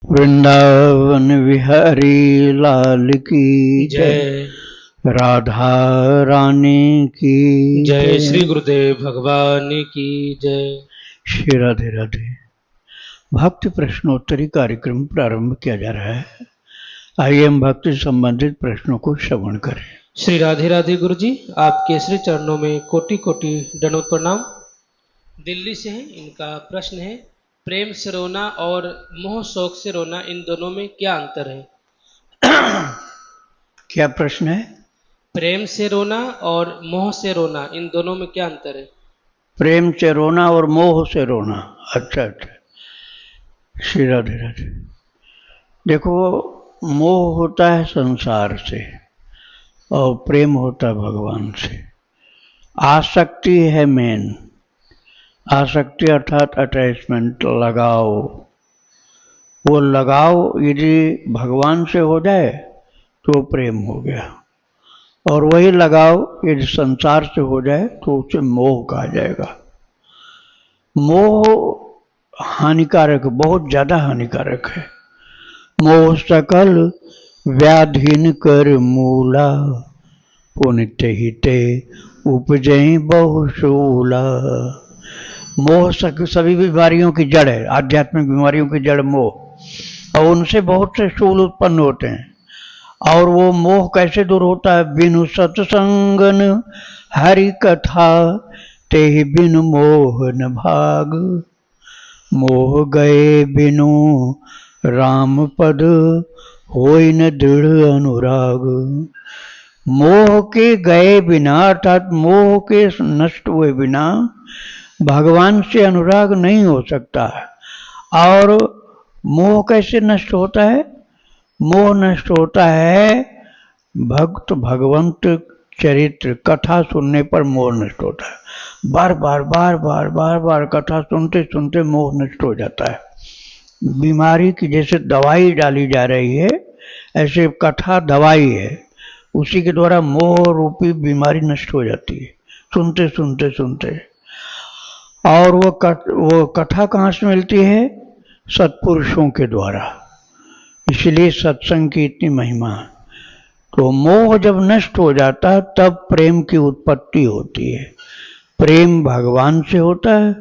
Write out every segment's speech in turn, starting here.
वृंदावन विहारी लाल की जय। जय राधा रानी की जय। श्री गुरुदेव भगवान की जय। श्री राधे राधे। भक्ति प्रश्नोत्तरी कार्यक्रम प्रारंभ किया जा रहा है। आइए हम भक्ति संबंधित प्रश्नों को श्रवण करें। श्री राधे राधे गुरु जी, आपके श्री चरणों में कोटि कोटि दंडवत प्रणाम। दिल्ली से हैं, इनका प्रश्न है, प्रेम से रोना और मोह शौक से रोना, इन दोनों में क्या अंतर है? क्या प्रश्न है? प्रेम से रोना और मोह से रोना, इन दोनों में क्या अंतर है? प्रेम से रोना और मोह से रोना। अच्छा अच्छा। श्री राधे राधे। देखो, मोह होता है संसार से और प्रेम होता है भगवान से। आसक्ति है मेन। आसक्ति अर्थात अटैचमेंट, लगाव। वो लगाव यदि भगवान से हो जाए तो प्रेम हो गया, और वही लगाव यदि संसार से हो जाए तो उसे मोह कहा जाएगा। मोह हानिकारक, बहुत ज्यादा हानिकारक है। मोह सकल व्याधीन कर मूला, पुनित हिते उपजई बहुशूला। मोह सभी बीमारियों की जड़ है, आध्यात्मिक बीमारियों की जड़ मोह, और उनसे बहुत से शूल उत्पन्न होते हैं। और वो मोह कैसे दूर होता है? बिनु सत्संगन हरि कथा, ते बिनु मोह न भाग। मोह गए बिनु राम पद, होई न दृढ़ अनुराग। मोह के गए बिना अर्थात मोह के नष्ट हुए बिना भगवान से अनुराग नहीं हो सकता है। और मोह कैसे नष्ट होता है? मोह नष्ट होता है भक्त भगवंत चरित्र कथा सुनने पर मोह नष्ट होता है। बार बार कथा सुनते सुनते मोह नष्ट हो जाता है। बीमारी की जैसे दवाई डाली जा रही है, ऐसे कथा दवाई है, उसी के द्वारा मोह रूपी बीमारी नष्ट हो जाती है सुनते सुनते सुनते। और वो कथा कहाँ से मिलती है? सत्पुरुषों के द्वारा। इसलिए सत्संग की इतनी महिमा। तो मोह जब नष्ट हो जाता है तब प्रेम की उत्पत्ति होती है। प्रेम भगवान से होता है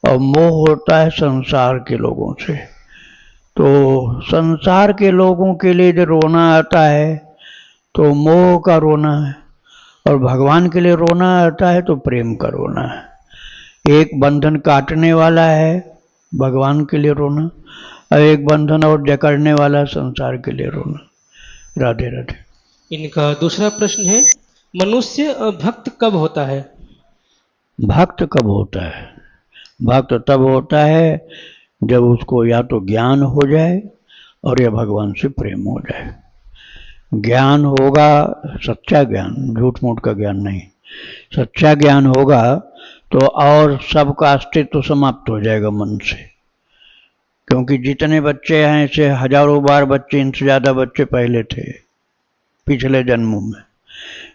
और मोह होता है संसार के लोगों से। तो संसार के लोगों के लिए जो रोना आता है तो मोह का रोना है, और भगवान के लिए रोना आता है तो प्रेम का रोना है। एक बंधन काटने वाला है भगवान के लिए रोना, और एक बंधन और जकड़ने वाला संसार के लिए रोना। राधे राधे। इनका दूसरा प्रश्न है, मनुष्य भक्त कब होता है? भक्त कब होता है? भक्त तब होता है जब उसको या तो ज्ञान हो जाए और या भगवान से प्रेम हो जाए। ज्ञान होगा, सच्चा ज्ञान, झूठ मूठ का ज्ञान नहीं। सच्चा ज्ञान होगा तो और सबका अस्तित्व समाप्त हो जाएगा मन से। क्योंकि जितने बच्चे हैं ऐसे हजारों बार बच्चे, इनसे ज्यादा बच्चे पहले थे पिछले जन्मों में।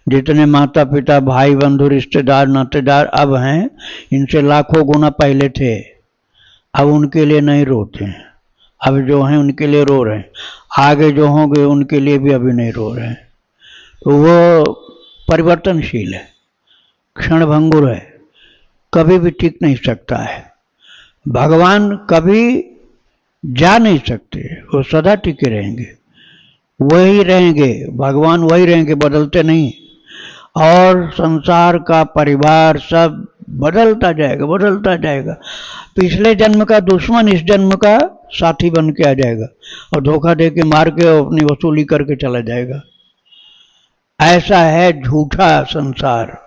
जितने माता पिता भाई बंधु रिश्तेदार नातेदार अब हैं, इनसे लाखों गुना पहले थे। अब उनके लिए नहीं रोते हैं, अब जो हैं उनके लिए रो रहे हैं। आगे जो होंगे उनके लिए भी अभी नहीं रो रहे हैं। तो वो परिवर्तनशील है, क्षणभंगुर है, कभी भी टिक नहीं सकता है। भगवान कभी जा नहीं सकते, वो सदा टिके रहेंगे, वही रहेंगे। भगवान वही रहेंगे, बदलते नहीं। और संसार का परिवार सब बदलता जाएगा, बदलता जाएगा। पिछले जन्म का दुश्मन इस जन्म का साथी बन के आ जाएगा और धोखा दे के मार के अपनी वसूली करके चला जाएगा। ऐसा है झूठा संसार,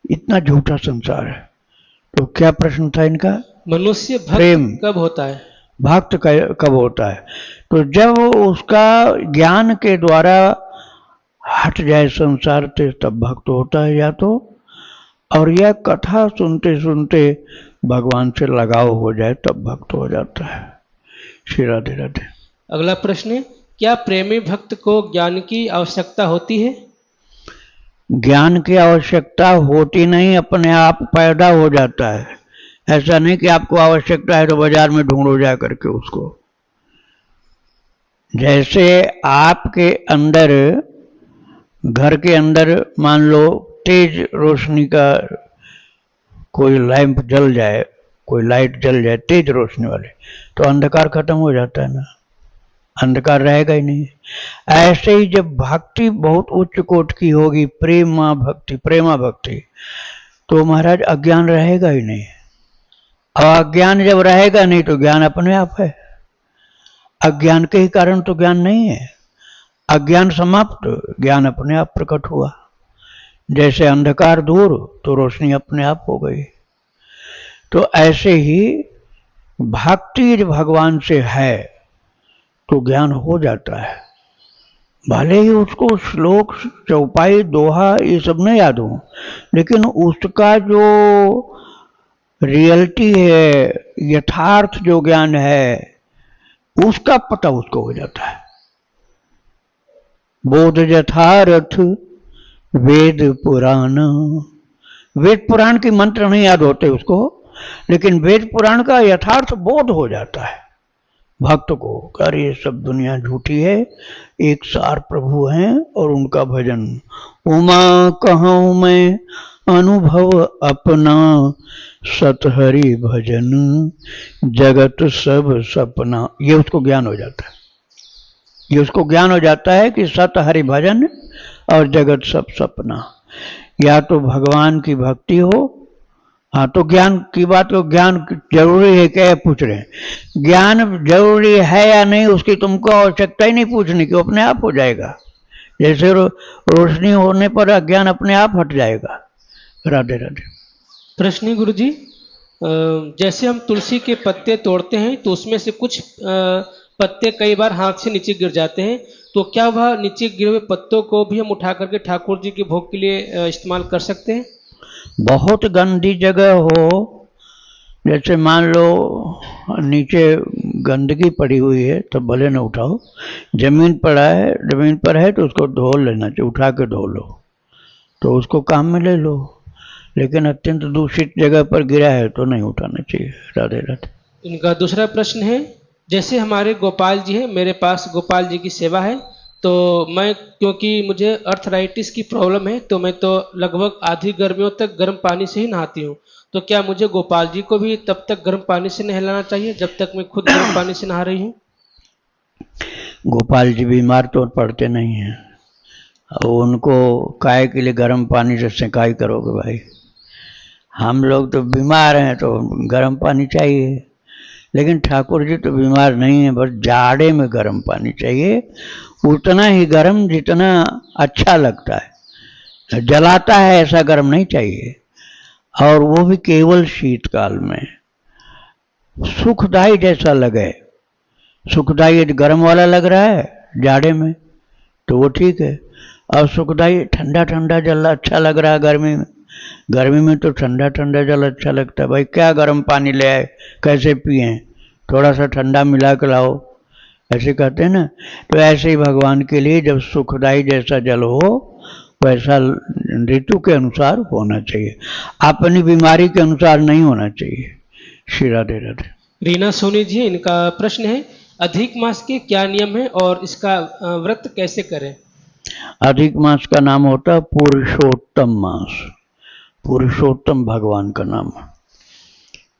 इतना झूठा संसार है। तो क्या प्रश्न था इनका? मनुष्य भक्त प्रेम कब होता है? भक्त कब होता है? तो जब उसका ज्ञान के द्वारा हट जाए संसार से तब भक्त होता है या तो, और यह कथा सुनते सुनते भगवान से लगाव हो जाए तब भक्त हो जाता है। श्री राधे राधे। अगला प्रश्न है, क्या प्रेमी भक्त को ज्ञान की आवश्यकता होती है? ज्ञान की आवश्यकता होती नहीं, अपने आप पैदा हो जाता है। ऐसा नहीं कि आपको आवश्यकता है तो बाजार में ढूंढो जा करके उसको। जैसे आपके अंदर, घर के अंदर मान लो तेज रोशनी का कोई लैंप जल जाए, कोई लाइट जल जाए तेज रोशनी वाले, तो अंधकार खत्म हो जाता है ना, अंधकार रहेगा ही नहीं। ऐसे ही जब भक्ति बहुत उच्च कोटि की होगी, प्रेमा भक्ति, तो महाराज अज्ञान रहेगा ही नहीं। और अज्ञान जब रहेगा नहीं तो ज्ञान अपने आप है। अज्ञान के ही कारण तो ज्ञान नहीं है। अज्ञान समाप्त, ज्ञान अपने आप प्रकट हुआ। जैसे अंधकार दूर तो रोशनी अपने आप हो गई। तो ऐसे ही भक्ति भगवान से है तो ज्ञान हो जाता है। भले ही उसको श्लोक, चौपाई, दोहा ये सब नहीं याद हो, लेकिन उसका जो रियलिटी है, यथार्थ जो ज्ञान है, उसका पता उसको हो जाता है। बोध यथार्थ वेद पुराण, वेद पुराण की मंत्र नहीं याद होते उसको, लेकिन वेद पुराण का यथार्थ बोध हो जाता है भक्त को। अरे ये सब दुनिया झूठी है, एक सार प्रभु हैं और उनका भजन। उमा कहूँ मैं अनुभव अपना, सतहरि भजन जगत सब सपना। ये उसको ज्ञान हो जाता है। ये उसको ज्ञान हो जाता है कि सत हरि भजन और जगत सब सपना। या तो भगवान की भक्ति हो, हाँ तो ज्ञान की बात को, ज्ञान जरूरी है क्या पूछ रहे हैं। ज्ञान जरूरी है या नहीं उसकी तुमको आवश्यकता ही नहीं पूछने की, अपने आप हो जाएगा। जैसे रोशनी होने पर अज्ञान अपने आप हट जाएगा। राधे राधे। प्रश्न गुरु जी, जैसे हम तुलसी के पत्ते तोड़ते हैं तो उसमें से कुछ पत्ते कई बार हाथ से नीचे गिर जाते हैं, तो क्या वह नीचे गिरे हुए पत्तों को भी हम उठा करके ठाकुर जी के भोग के लिए इस्तेमाल कर सकते हैं? बहुत गंदी जगह हो, जैसे मान लो नीचे गंदगी पड़ी हुई है तो भले न उठाओ। जमीन पर है तो उसको धो लेना चाहिए, उठा के धो लो तो उसको काम में ले लो। लेकिन अत्यंत दूषित जगह पर गिरा है तो नहीं उठाना चाहिए। राधे राधे। इनका दूसरा प्रश्न है, जैसे हमारे गोपाल जी हैं, मेरे पास गोपाल जी की सेवा है, तो मैं, क्योंकि मुझे अर्थराइटिस की प्रॉब्लम है, तो मैं तो लगभग आधी गर्मियों तक गर्म पानी से ही नहाती हूँ। तो क्या मुझे गोपाल जी को भी तब तक गर्म पानी से नहलाना चाहिए जब तक मैं खुद गर्म पानी से नहा रही हूँ? गोपाल जी बीमार तो पड़ते नहीं हैं, उनको काय के लिए गर्म पानी से सिंचाई करोगे भाई। हम लोग तो बीमार हैं तो गर्म पानी चाहिए, लेकिन ठाकुर जी तो बीमार नहीं है, बस जाड़े में गर्म पानी चाहिए, उतना ही गर्म जितना अच्छा लगता है। जलाता है ऐसा गर्म नहीं चाहिए, और वो भी केवल शीतकाल में। सुखदाई जैसा लगे, सुखदाई यदि गर्म वाला लग रहा है जाड़े में तो वो ठीक है, और सुखदाई ठंडा ठंडा जल अच्छा लग रहा है गर्मी में, गर्मी में तो ठंडा ठंडा जल अच्छा लगता है। भाई क्या गर्म पानी ले आए, कैसे पिए, थोड़ा सा ठंडा मिला के लाओ, ऐसे कहते हैं ना। तो ऐसे ही भगवान के लिए जब सुखदाई जैसा जल हो वैसा ऋतु के अनुसार होना चाहिए, अपनी बीमारी के अनुसार नहीं होना चाहिए। श्री राधे राधे। रीना सोनी जी, इनका प्रश्न है, अधिक मास के क्या नियम है और इसका व्रत कैसे करें? अधिक मास का नाम होता है पुरुषोत्तम मास। पुरुषोत्तम भगवान का नाम।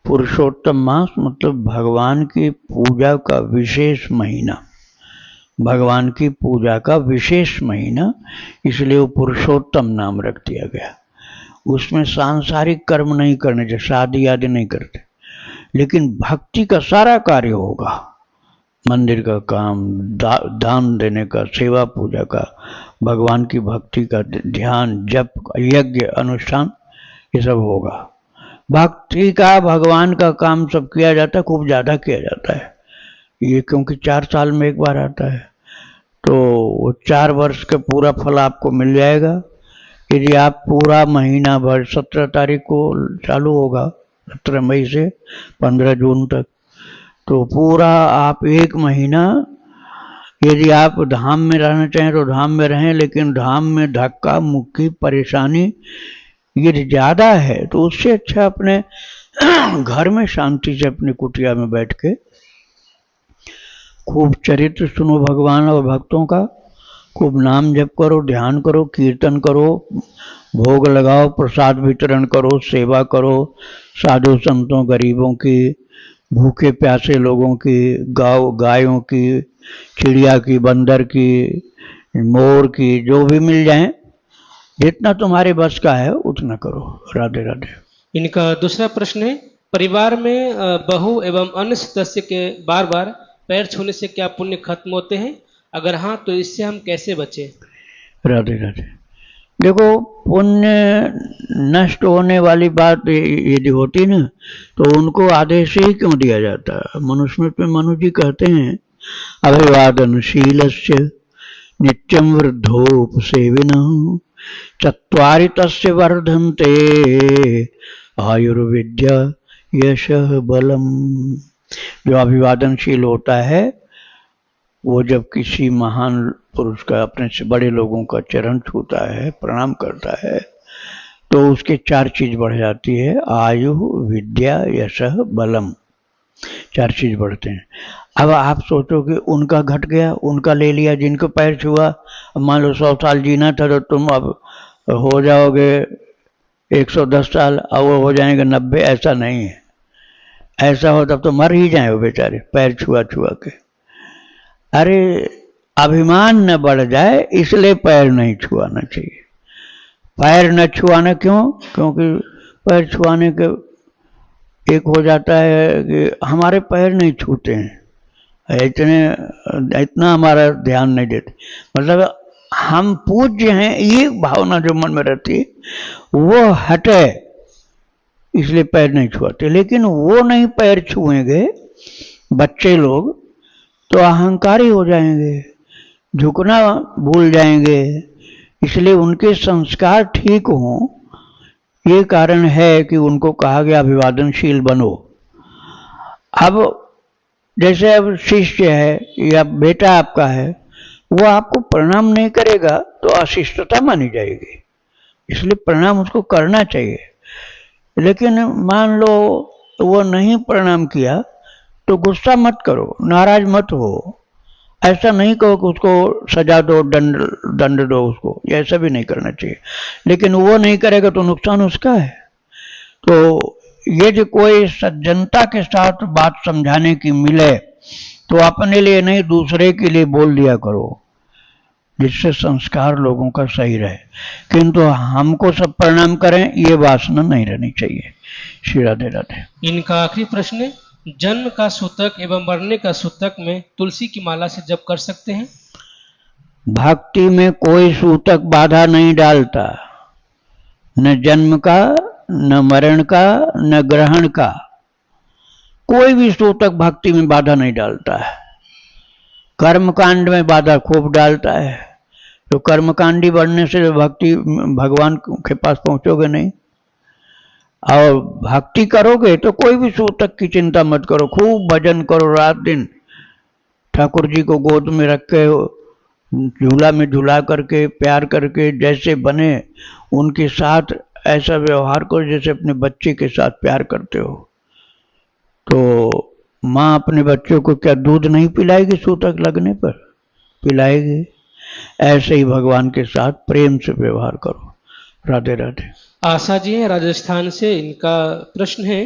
पुरुषोत्तम मास मतलब भगवान की पूजा का विशेष महीना, भगवान की पूजा का विशेष महीना, इसलिए वो पुरुषोत्तम नाम रख दिया गया। उसमें सांसारिक कर्म नहीं करने चाहिए, शादी आदि नहीं करते, लेकिन भक्ति का सारा कार्य होगा। मंदिर का काम, दान देने का, सेवा पूजा का, भगवान की भक्ति का, ध्यान, जप, यज्ञ, अनुष्ठान, ये सब होगा। भक्ति का, भगवान का काम सब किया जाता है, खूब ज़्यादा किया जाता है ये, क्योंकि 4 साल में एक बार आता है, तो वो 4 वर्ष का पूरा फल आपको मिल जाएगा। यदि आप पूरा महीना भर, 17 तारीख को चालू होगा, 17 मई से 15 जून तक, तो पूरा आप 1 महीना, यदि आप धाम में रहना चाहें तो धाम में रहें, लेकिन धाम में धक्का मुक्की परेशानी यदि ज़्यादा है तो उससे अच्छा अपने घर में शांति से अपनी कुटिया में बैठ के खूब चरित्र सुनो भगवान और भक्तों का, खूब नाम जप करो, ध्यान करो, कीर्तन करो, भोग लगाओ, प्रसाद वितरण करो, सेवा करो, साधु संतों गरीबों की, भूखे प्यासे लोगों की, गायों की, चिड़िया की, बंदर की, मोर की, जो भी मिल जाए, जितना तुम्हारे बस का है उतना करो। राधे राधे। इनका दूसरा प्रश्न है, परिवार में बहू एवं अन्य सदस्य के बार बार पैर छूने से क्या पुण्य खत्म होते हैं? अगर हाँ तो इससे हम कैसे बचें? राधे राधे। देखो, पुण्य नष्ट होने वाली बात यदि होती ना तो उनको आदेश ही क्यों दिया जाता? मनुस्मृति में मनु जी कहते हैं, अभिवादनशीलस्य नित्यं वृद्धोपसेविनः चत्वारि तस्य वर्धन्ते आयुर्विद्या यशः बलम। जो अभिवादनशील होता है वो जब किसी महान पुरुष का, अपने से बड़े लोगों का चरण छूता है, प्रणाम करता है, तो उसके 4 चीज बढ़ जाती है, आयु, विद्या, यशः, बलम। 4 चीज बढ़ते हैं। अब आप सोचो कि उनका घट गया, उनका ले लिया, जिनको पैर छुआ, मान लो 100 साल जीना था तो तुम अब हो जाओगे 110 साल, अब वो हो जाएंगे 90। ऐसा नहीं है। ऐसा हो तब तो मर ही जाए वो बेचारे, पैर छुआ छुआ के। अरे अभिमान न बढ़ जाए इसलिए पैर नहीं छुआना चाहिए। पैर न छुआना क्यों? क्योंकि पैर छुआने के एक हो जाता है कि हमारे पैर नहीं छूते हैं, इतना हमारा ध्यान नहीं देते, मतलब हम पूज्य हैं, ये भावना जो मन में रहती है वो हटे, इसलिए पैर नहीं छुआते। लेकिन वो नहीं पैर छुएंगे बच्चे लोग तो अहंकारी हो जाएंगे, झुकना भूल जाएंगे। इसलिए उनके संस्कार ठीक हों, ये कारण है कि उनको कहा गया अभिवादनशील बनो। अब जैसे अब शिष्य है या बेटा आपका है, वो आपको प्रणाम नहीं करेगा तो अशिष्टता मानी जाएगी, इसलिए प्रणाम उसको करना चाहिए। लेकिन मान लो वो नहीं प्रणाम किया तो गुस्सा मत करो, नाराज मत हो, ऐसा नहीं कहो कि उसको सजा दो, दंड दो उसको, ऐसा भी नहीं करना चाहिए। लेकिन वो नहीं करेगा तो नुकसान उसका है। तो ये जो कोई सज्जनता के साथ बात समझाने की मिले तो अपने लिए नहीं दूसरे के लिए बोल दिया करो, जिससे संस्कार लोगों का सही रहे। किंतु हमको सब प्रणाम करें ये वासना नहीं रहनी चाहिए। श्री राधे राधे। इनका आखिरी प्रश्न है, जन्म का सूतक एवं मरने का सूतक में तुलसी की माला से जप कर सकते हैं? भक्ति में कोई सूतक बाधा नहीं डालता, न जन्म का, न मरण का, न ग्रहण का। कोई भी सूतक भक्ति में बाधा नहीं डालता है। कर्मकांड में बाधा खूब डालता है, तो कर्मकांडी बनने से भक्ति भगवान के पास पहुंचोगे नहीं। और भक्ति करोगे तो कोई भी सूतक की चिंता मत करो, खूब भजन करो रात दिन, ठाकुर जी को गोद में रख के, झूला में झूला करके, प्यार करके, जैसे बने उनके साथ ऐसा व्यवहार करो जैसे अपने बच्चे के साथ प्यार करते हो। तो माँ अपने बच्चों को क्या दूध नहीं पिलाएगी? सूतक लगने पर पिलाएगी। ऐसे ही भगवान के साथ प्रेम से व्यवहार करो। राधे राधे। आशा जी हैं राजस्थान से, इनका प्रश्न है,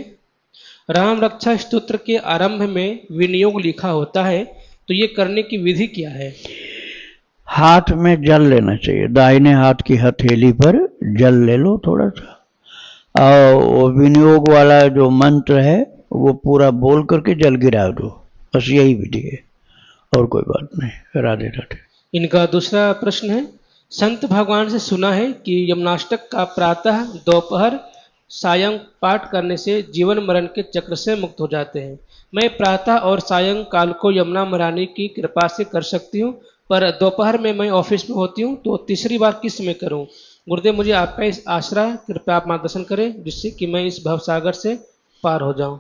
राम रक्षा स्तोत्र के आरंभ में विनियोग लिखा होता है, तो ये करने की विधि क्या है? हाथ में जल लेना चाहिए, दाहिने हाथ की हथेली पर जल ले लो थोड़ा सा, और विनियोग वाला जो मंत्र है वो पूरा बोल करके जल गिरा दो, बस यही विधि है और कोई बात नहीं। राधे राधे। इनका दूसरा प्रश्न है, संत भगवान से सुना है कि यमनाष्टक का प्रातः, दोपहर, सायं पाठ करने से जीवन मरण के चक्र से मुक्त हो जाते हैं। मैं प्रातः और सायं काल को यमुना महारानी की कृपा से कर सकती हूँ, पर दोपहर में मैं ऑफिस में होती हूँ, तो तीसरी बार किस में करूँ? गुरुदेव मुझे आपका इस आश्रय कृपया आप मार्गदर्शन करें, जिससे कि मैं इस भवसागर से पार हो जाऊं।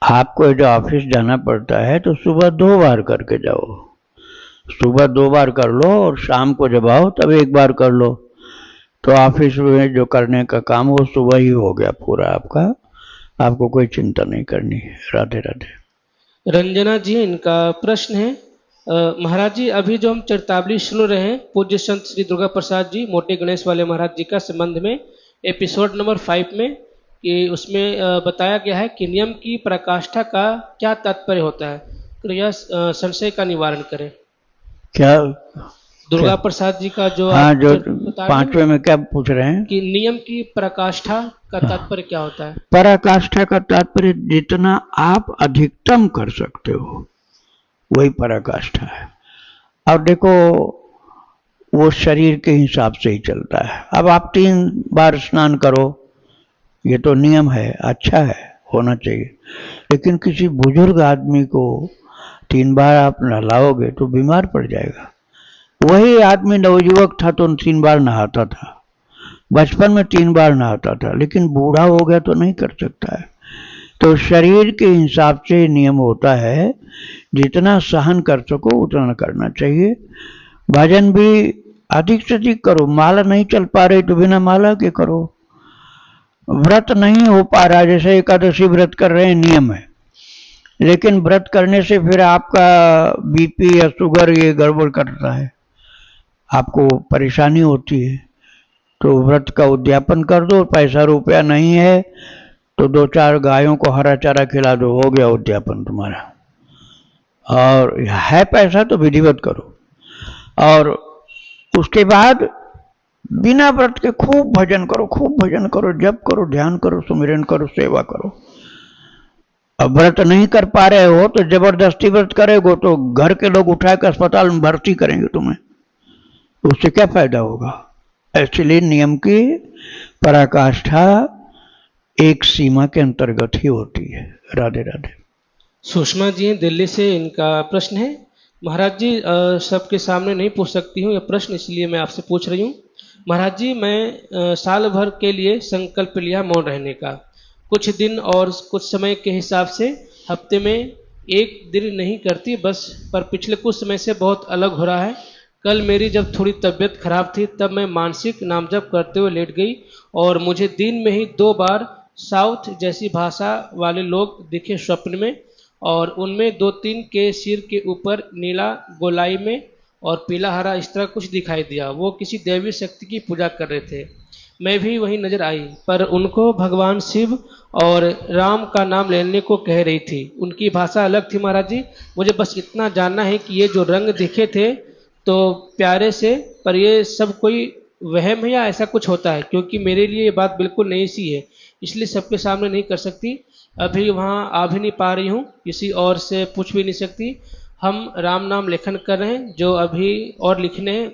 आपको जब ऑफिस जाना पड़ता है तो सुबह 2 बार करके जाओ, सुबह 2 बार कर लो और शाम को जब आओ तब 1 बार कर लो, तो ऑफिस में जो करने का काम वो सुबह ही हो गया पूरा आपका, आपको कोई चिंता नहीं करनी है। राधे राधे। रंजना जी, इनका प्रश्न है महाराज जी, अभी जो हम चरितावली सुन रहे हैं पूज्य संत श्री दुर्गा प्रसाद जी मोटे गणेश वाले महाराज जी का संबंध में एपिसोड नंबर 5 में, कि उसमें बताया गया है कि नियम की पराकाष्ठा का क्या तात्पर्य होता है। कृपया संशय का निवारण करें। क्या दुर्गा क्या प्रसाद जी का जो हाँ, आप जो बता रहे हैं 5वें में क्या पूछ रहे हैं? कि नियम की पराकाष्ठा का तात्पर्य क्या होता है। पराकाष्ठा का तात्पर्य जितना आप अधिकतम कर सकते हो वही पराकाष्ठा है। अब देखो, वो शरीर के हिसाब से ही चलता है। अब आप 3 बार स्नान करो, ये तो नियम है, अच्छा है, होना चाहिए। लेकिन किसी बुजुर्ग आदमी को 3 बार आप नहलाओगे तो बीमार पड़ जाएगा। वही आदमी नवयुवक था तो 3 बार नहाता था, बचपन में 3 बार नहाता था, लेकिन बूढ़ा हो गया तो नहीं कर सकता है। तो शरीर के हिसाब से नियम होता है, जितना सहन कर सको उतना करना चाहिए। भजन भी अधिक से अधिक करो। माला नहीं चल पा रही तो बिना माला के करो। व्रत नहीं हो पा रहा, जैसे एकादशी व्रत कर रहे हैं, नियम है, लेकिन व्रत करने से फिर आपका बीपी या शुगर ये गड़बड़ करता है, आपको परेशानी होती है, तो व्रत का उद्यापन कर दो। पैसा रुपया नहीं है तो 2-4 गायों को हरा चारा खिला दो, हो गया उद्यापन तुम्हारा। और है पैसा तो विधिवत करो। और उसके बाद बिना व्रत के खूब भजन करो, खूब भजन करो, जप करो, ध्यान करो, सुमिरन करो, सेवा करो। अब व्रत नहीं कर पा रहे हो तो जबरदस्ती व्रत करेगो तो घर के लोग उठाकर अस्पताल में भर्ती करेंगे तुम्हें, उससे क्या फायदा होगा। इसलिए नियम की पराकाष्ठा एक सीमा के अंतर्गत ही होती है। राधे राधे। सुषमा जी दिल्ली से, इनका प्रश्न है महाराज जी, सबके सामने नहीं पूछ सकती हूँ यह प्रश्न, इसलिए मैं आपसे पूछ रही हूँ। महाराज जी, मैं साल भर के लिए संकल्प लिया मौन रहने का, कुछ दिन और कुछ समय के हिसाब से हफ्ते में 1 दिन नहीं करती बस, पर पिछले कुछ समय से बहुत अलग हो रहा है। कल मेरी जब थोड़ी तबीयत खराब थी तब मैं मानसिक नामजप करते हुए लेट गई और मुझे दिन में ही 2 बार साउथ जैसी भाषा वाले लोग दिखे स्वप्न में, और उनमें 2-3 के सिर के ऊपर नीला गोलाई में और पीला हरा इस तरह कुछ दिखाई दिया। वो किसी देवी शक्ति की पूजा कर रहे थे। मैं भी वहीं नजर आई, पर उनको भगवान शिव और राम का नाम लेने को कह रही थी। उनकी भाषा अलग थी महाराज जी। मुझे बस इतना जानना है कि ये जो रंग दिखे थे तो प्यारे से, पर ये सब कोई वहम है या ऐसा कुछ होता है, क्योंकि मेरे लिए ये बात बिल्कुल नई सी है, इसलिए सबके सामने नहीं कर सकती। अभी वहाँ आ भी नहीं पा रही हूँ, किसी और से पूछ भी नहीं सकती। हम राम नाम लेखन कर रहे हैं जो अभी और लिखने हैं।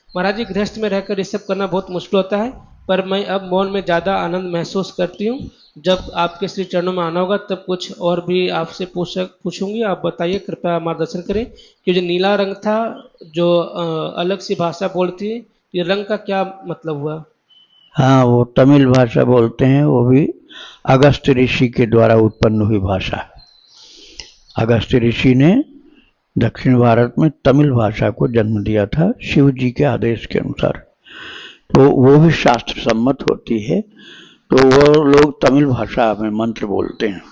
महाराज जी, गृहस्थ में रहकर ये सब करना बहुत मुश्किल होता है, पर मैं अब मौन में ज़्यादा आनंद महसूस करती हूँ। जब आपके श्री चरणों में आना होगा तब कुछ और भी आपसे पूछूंगी। आप बताइए, कृपया मार्गदर्शन करें कि जो नीला रंग था, जो अलग सी भाषा बोलती है, ये रंग का क्या मतलब हुआ। हाँ, वो तमिल भाषा बोलते हैं, वो भी अगस्त ऋषि के द्वारा उत्पन्न हुई भाषा है। अगस्त ऋषि ने दक्षिण भारत में तमिल भाषा को जन्म दिया था शिव जी के आदेश के अनुसार, तो वो भी शास्त्र सम्मत होती है। तो वो लोग तमिल भाषा में मंत्र बोलते हैं।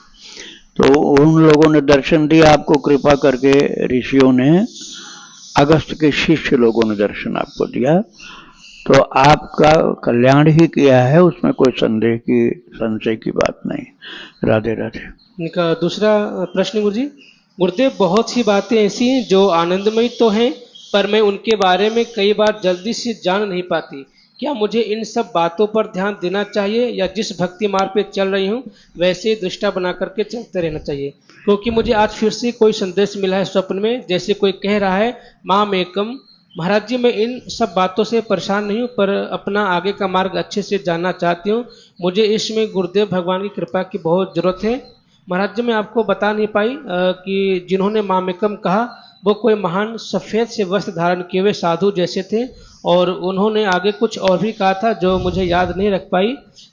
तो उन लोगों ने दर्शन दिया आपको, कृपा करके ऋषियों ने, अगस्त के शिष्य लोगों ने दर्शन आपको दिया, तो आपका कल्याण ही किया है, उसमें कोई संशय की बात नहीं। राधे राधे। इनका दूसरा प्रश्न गुरुजी, गुरुदेव, बहुत सी बातें ऐसी हैं जो आनंदमयी तो हैं, पर मैं उनके बारे में कई बार जल्दी से जान नहीं पाती। क्या मुझे इन सब बातों पर ध्यान देना चाहिए या जिस भक्ति मार्ग पे चल रही हूँ वैसे ही दृष्टा बना करके चलते रहना चाहिए? क्योंकि मुझे आज फिर से कोई संदेश मिला है स्वप्न में, जैसे कोई कह रहा है माम एकम। महाराज जी, मैं इन सब बातों से परेशान नहीं हूँ, पर अपना आगे का मार्ग अच्छे से जानना चाहती हूँ। मुझे इसमें गुरुदेव भगवान की कृपा की बहुत ज़रूरत है। महाराज जी, मैं आपको बता नहीं पाई कि जिन्होंने मामेकम कहा वो कोई महान सफ़ेद से वस्त्र धारण किए हुए साधु जैसे थे, और उन्होंने आगे कुछ और भी कहा था जो मुझे याद नहीं रख पाई,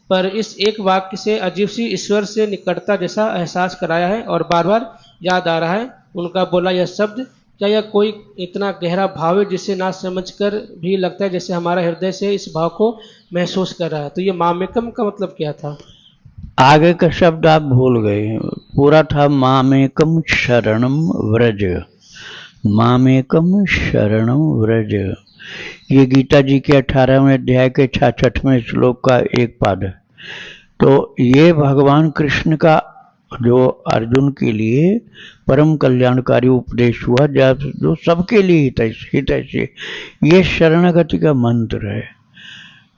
पर इस एक वाक्य से अजीब सी ईश्वर से निकटता जैसा एहसास कराया है और बार बार याद आ रहा है उनका बोला यह शब्द। क्या यह कोई इतना गहरा भाव है जिसे ना समझकर भी लगता है जैसे हमारा हृदय से इस भाव को महसूस कर रहा है? तो ये मामेकम का मतलब क्या था? आगे का शब्द आप भूल गए, पूरा था मामेकम शरणम व्रज, मामेकम शरणम व्रज। ये गीता जी के 18वें अध्याय के 66वें श्लोक का एक पाद है। तो ये भगवान कृष्ण का जो अर्जुन के लिए परम कल्याणकारी उपदेश हुआ, जो सबके लिए हित है, ये शरणागति का मंत्र है।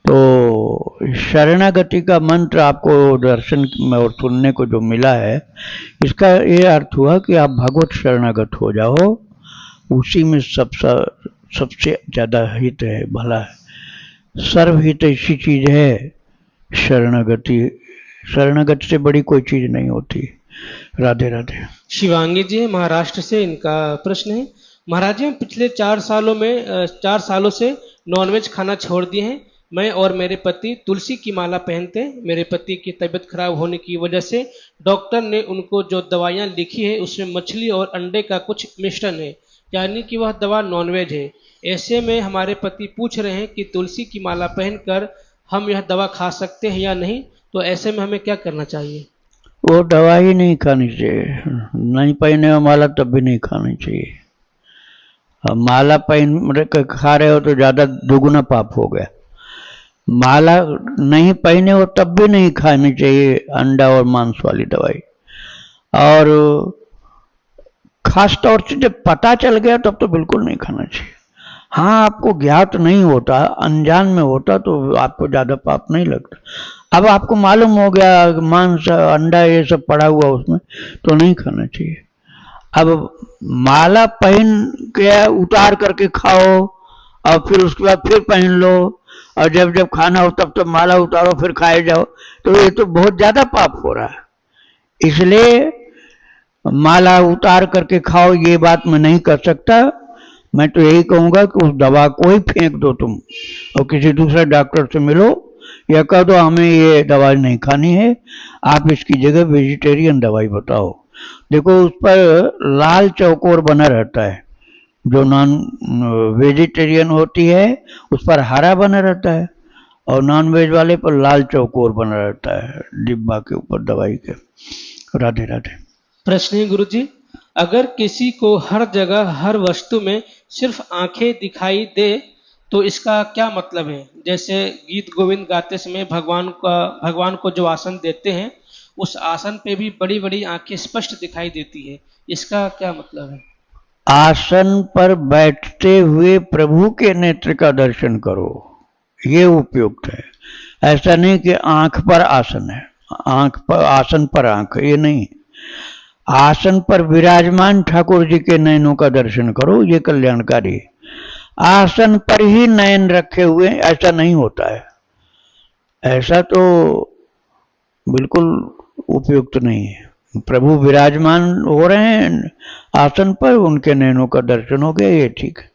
तो शरणागति का मंत्र आपको दर्शन में और सुनने को जो मिला है, इसका ये अर्थ हुआ कि आप भगवत शरणागत हो जाओ, उसी में सबसे ज्यादा हित है, भला है। सर्वहित ऐसी चीज है शरणागति, शरणागति से बड़ी कोई चीज नहीं होती। राधे राधे। शिवांगी जी महाराष्ट्र से, इनका प्रश्न है, महाराज जी हम पिछले 4 सालों से नॉनवेज खाना छोड़ दिए हैं। मैं और मेरे पति तुलसी की माला पहनते हैं। मेरे पति की तबीयत खराब होने की वजह से डॉक्टर ने उनको जो दवाइयाँ लिखी है उसमें मछली और अंडे का कुछ मिश्रण है, यानी कि वह दवा नॉनवेज है। ऐसे में हमारे पति पूछ रहे हैं कि तुलसी की माला पहनकर हम यह दवा खा सकते हैं या नहीं, तो ऐसे में हमें क्या करना चाहिए? वो दवा ही नहीं खानी चाहिए, नहीं पहने हो माला तब भी नहीं खानी चाहिए। अब माला पहन खा रहे हो तो ज्यादा दुगुना पाप हो गया। माला नहीं पहने हो तब भी नहीं खानी चाहिए अंडा और मांस वाली दवाई। और खास तौर से जब पता चल गया तब तो बिल्कुल नहीं खाना चाहिए। हाँ, आपको ज्ञात नहीं होता, अनजान में होता तो आपको ज्यादा पाप नहीं लगता। अब आपको मालूम हो गया मांस अंडा ये सब पड़ा हुआ उसमें, तो नहीं खाना चाहिए। अब माला पहन के उतार करके खाओ और फिर उसके बाद फिर पहन लो, और जब जब खाना हो तब तो माला उतारो फिर खाए जाओ, तो ये तो बहुत ज्यादा पाप हो रहा है। इसलिए माला उतार करके खाओ ये बात मैं नहीं कर सकता। मैं तो यही कहूंगा कि उस दवा को ही फेंक दो तुम, और किसी दूसरे डॉक्टर से मिलो या कह दो हमें ये दवा नहीं खानी है, आप इसकी जगह वेजिटेरियन दवाई बताओ। देखो उस पर लाल चौकोर बना रहता है, जो नॉन वेजिटेरियन होती है उस पर हरा बना रहता है, और नॉन वेज वाले पर लाल चौकोर बना रहता है डिब्बा के ऊपर दवाई के। राधे राधे। प्रश्न है गुरु जी, अगर किसी को हर जगह हर वस्तु में सिर्फ आंखें दिखाई दे तो इसका क्या मतलब है? जैसे गीत गोविंद गाते समय भगवान को जो आसन देते हैं उस आसन पे भी बड़ी बड़ी आंखें स्पष्ट दिखाई देती है, इसका क्या मतलब है? आसन पर बैठते हुए प्रभु के नेत्र का दर्शन करो, ये उपयुक्त है। ऐसा नहीं कि आंख पर आसन है, आंख पर आसन पर आंख, ये नहीं। आसन पर विराजमान ठाकुर जी के नयनों का दर्शन करो, ये कल्याणकारी। आसन पर ही नयन रखे हुए ऐसा नहीं होता है, ऐसा तो बिल्कुल उपयुक्त नहीं है। प्रभु विराजमान हो रहे हैं आसन पर, उनके नयनों का दर्शन हो गया, ये ठीक है।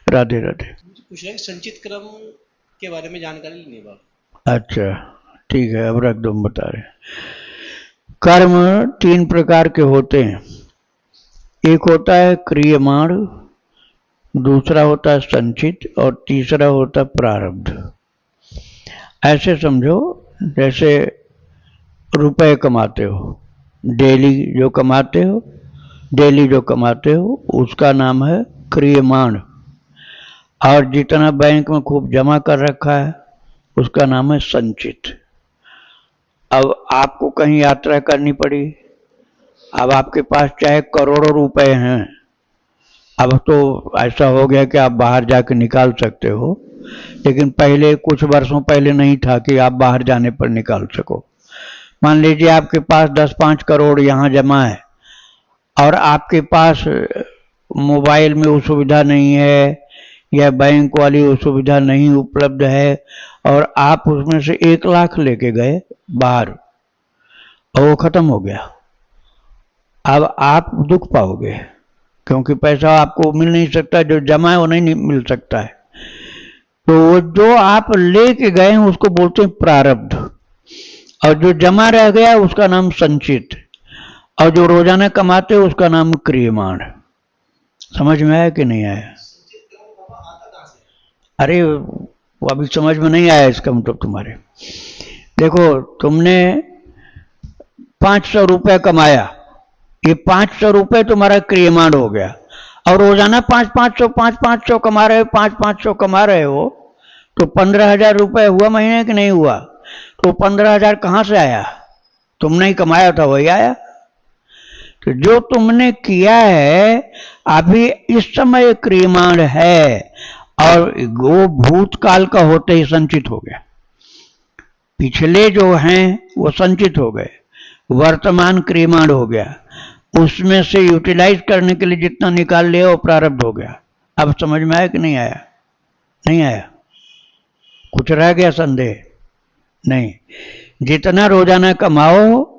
राधे राधे। कुछ है संचित क्रम के बारे में जानकारी लेनी है। अच्छा ठीक है, अब रख दो, हम बता रहे। कर्म 3 प्रकार के होते हैं। एक होता है क्रियमाण, दूसरा होता है संचित, और तीसरा होता है प्रारब्ध। ऐसे समझो जैसे रुपए कमाते हो, डेली जो कमाते हो उसका नाम है क्रियमाण, और जितना बैंक में खूब जमा कर रखा है उसका नाम है संचित। अब आपको कहीं यात्रा करनी पड़ी, अब आपके पास चाहे करोड़ों रुपए हैं, अब तो ऐसा हो गया कि आप बाहर जाकर निकाल सकते हो, लेकिन पहले कुछ वर्षों पहले नहीं था कि आप बाहर जाने पर निकाल सको। मान लीजिए आपके पास 10-5 करोड़ यहाँ जमा है, और आपके पास मोबाइल में वो सुविधा नहीं है या बैंक वाली वो सुविधा नहीं उपलब्ध है, और आप उसमें से 1 लाख लेके गए बाहर और वो खत्म हो गया। अब आप दुख पाओगे, क्योंकि पैसा आपको मिल नहीं सकता, जो जमा है वो नहीं मिल सकता है। तो वो जो आप लेके गए हैं उसको बोलते हैं प्रारब्ध, और जो जमा रह गया उसका नाम संचित, और जो रोजाना कमाते हो उसका नाम क्रियमाण। समझ में आया कि नहीं आया? अरे वो अभी समझ में नहीं आया इसका मतलब तुम्हारे। देखो तुमने 500 रुपये कमाया, ये 500 रुपये तुम्हारा क्रियमाण हो गया, और रोजाना 500 कमा रहे हो, 500 कमा रहे हो, तो 15,000 रुपये हुआ महीने कि नहीं हुआ? तो 15,000 कहाँ से आया? तुमने ही कमाया था, वही आया। तो जो तुमने किया है अभी इस समय क्रियमाण है, और वो भूतकाल का होते ही संचित हो गया। पिछले जो हैं वो संचित हो गए, वर्तमान क्रियमाण हो गया, उसमें से यूटिलाइज करने के लिए जितना निकाल लिया वो प्रारब्ध हो गया। अब समझ में आया कि नहीं आया? नहीं आया? कुछ रह गया संदेह? नहीं। जितना रोजाना कमाओ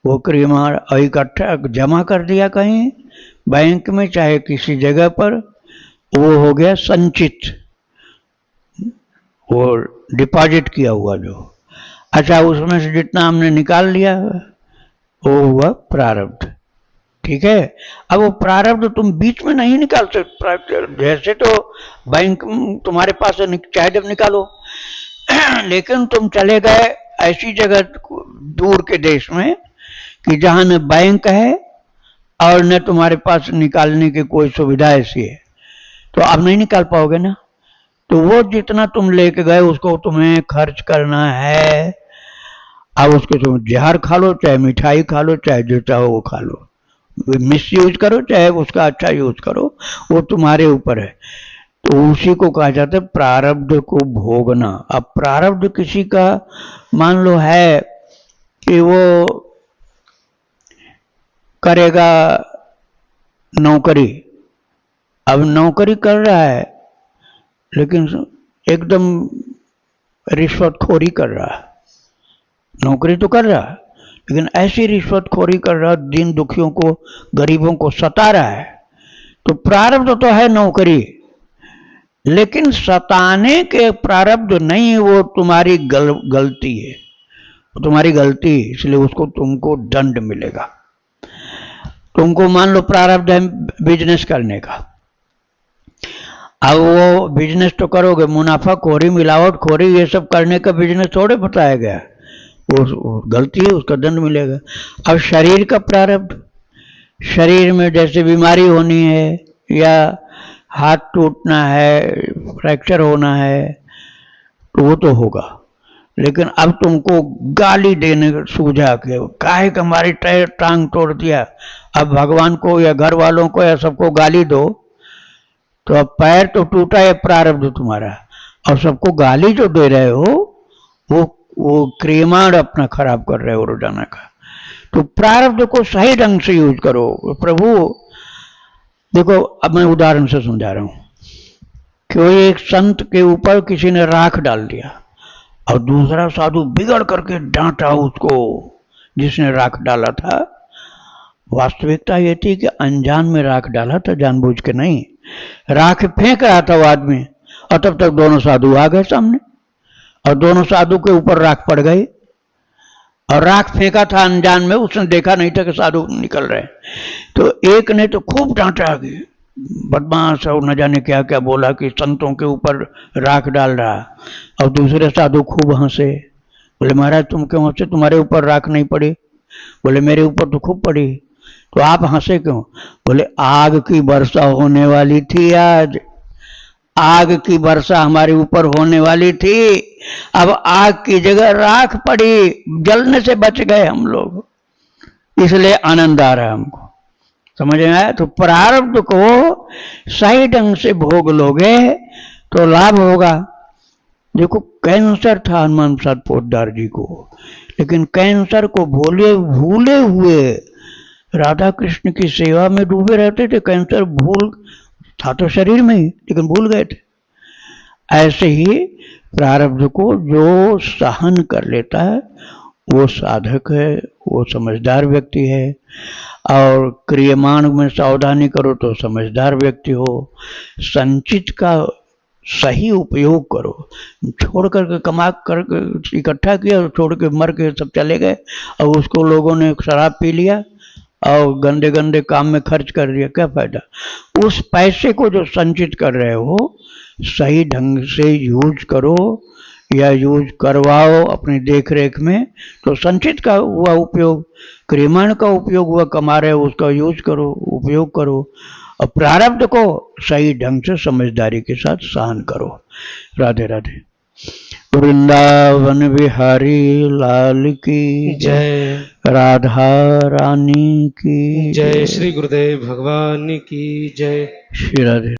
वो क्रियमाण इकट्ठा जमा कर दिया कहीं बैंक में, चाहे किसी जगह पर, वो हो गया संचित, वो डिपॉजिट किया हुआ जो। अच्छा, उसमें से जितना हमने निकाल लिया वो हुआ प्रारब्ध। ठीक है। अब वो प्रारब्ध तुम बीच में नहीं निकाल सकते। जैसे तो बैंक तुम्हारे पास चाहे जब निकालो, लेकिन तुम चले गए ऐसी जगह दूर के देश में कि जहां न बैंक है और न तुम्हारे पास निकालने की कोई सुविधा ऐसी है, तो अब नहीं निकाल पाओगे ना। तो वो जितना तुम लेके गए उसको तुम्हें खर्च करना है। अब उसको तुम जहर खा लो, चाहे मिठाई खा लो, चाहे जो चाहो वो खा लो, मिस यूज करो चाहे उसका अच्छा यूज करो, वो तुम्हारे ऊपर है। तो उसी को कहा जाता है प्रारब्ध को भोगना। अब प्रारब्ध किसी का मान लो है कि वो करेगा नौकरी, अब नौकरी कर रहा है लेकिन एकदम रिश्वतखोरी कर रहा है। नौकरी तो कर रहा है लेकिन ऐसी रिश्वतखोरी कर रहा है, दीन दुखियों को, गरीबों को सता रहा है। तो प्रारब्ध तो है नौकरी, लेकिन सताने के प्रारब्ध नहीं, वो तुम्हारी गलती है, वो तुम्हारी गलती, इसलिए उसको तुमको दंड मिलेगा। तुमको मान लो प्रारब्ध है बिजनेस करने का, अब वो बिजनेस तो करोगे, मुनाफाखोरी, मिलावटखोरी, ये सब करने का बिजनेस थोड़े बताया गया, वो गलती है, उसका दंड मिलेगा। अब शरीर का प्रारब्ध, शरीर में जैसे बीमारी होनी है या हाथ टूटना है, फ्रैक्चर होना है, तो वो तो होगा। लेकिन अब तुमको गाली देने सूझा के काहे कि हमारी टांग तोड़ दिया, अब भगवान को या घर वालों को या सबको गाली दो, तो अब पैर तो टूटा है प्रारब्ध तुम्हारा, और सबको गाली जो दे रहे हो वो क्रियमाण अपना खराब कर रहे हो रोजाना का। तो प्रारब्ध को सही ढंग से यूज करो। प्रभु देखो, अब मैं उदाहरण से समझा रहा हूं कि एक संत के ऊपर किसी ने राख डाल दिया और दूसरा साधु बिगड़ करके डांटा उसको जिसने राख डाला था। वास्तविकता ये थी कि अनजान में राख डाला था, जानबूझ के नहीं। राख फेंक रहा था वो आदमी, और तब तक दोनों साधु आ गए सामने, और दोनों साधु के ऊपर राख पड़ गई। और राख फेंका था अनजान में, उसने देखा नहीं था कि साधु निकल रहे। तो एक ने तो खूब डांटा कि बदमाश, और न जाने क्या क्या बोला कि संतों के ऊपर राख डाल रहा, और दूसरे साधु खूब हंसे। बोले महाराज तुम क्यों हंसे, तुम्हारे ऊपर राख नहीं पड़ी? बोले मेरे ऊपर तो खूब पड़ी। तो आप हंसे क्यों? बोले आग की वर्षा होने वाली थी, आज आग की वर्षा हमारे ऊपर होने वाली थी, अब आग की जगह राख पड़ी, जलने से बच गए हम लोग, इसलिए आनंद आ रहा है हमको। समझ में आया? तो प्रारब्ध को सही ढंग से भोग लोगे तो लाभ होगा। देखो कैंसर था हनुमान प्रसाद पोद्दार जी को, लेकिन कैंसर को भूले हुए राधा कृष्ण की सेवा में डूबे रहते थे। कैंसर भूल था तो शरीर में ही, लेकिन भूल गए थे। ऐसे ही प्रारब्ध को जो सहन कर लेता है वो साधक है, वो समझदार व्यक्ति है। और क्रियमाण में सावधानी करो तो समझदार व्यक्ति हो। संचित का सही उपयोग करो। छोड़ करके कमा कर इकट्ठा किया और छोड़ के मर के सब चले गए, और उसको लोगों ने शराब पी लिया और गंदे गंदे काम में खर्च कर दिया, क्या फायदा? उस पैसे को जो संचित कर रहे हो सही ढंग से यूज करो, या यूज करवाओ अपनी देख रेख में, तो संचित का हुआ उपयोग, क्रियमाण का उपयोग हुआ कमा रहे हो उसका यूज करो, उपयोग करो, और प्रारब्ध को सही ढंग से समझदारी के साथ सहन करो। राधे राधे। वृंदावन बिहारी लाल की जय। राधा रानी की जय। श्री गुरुदेव भगवान की जय। श्री राधे।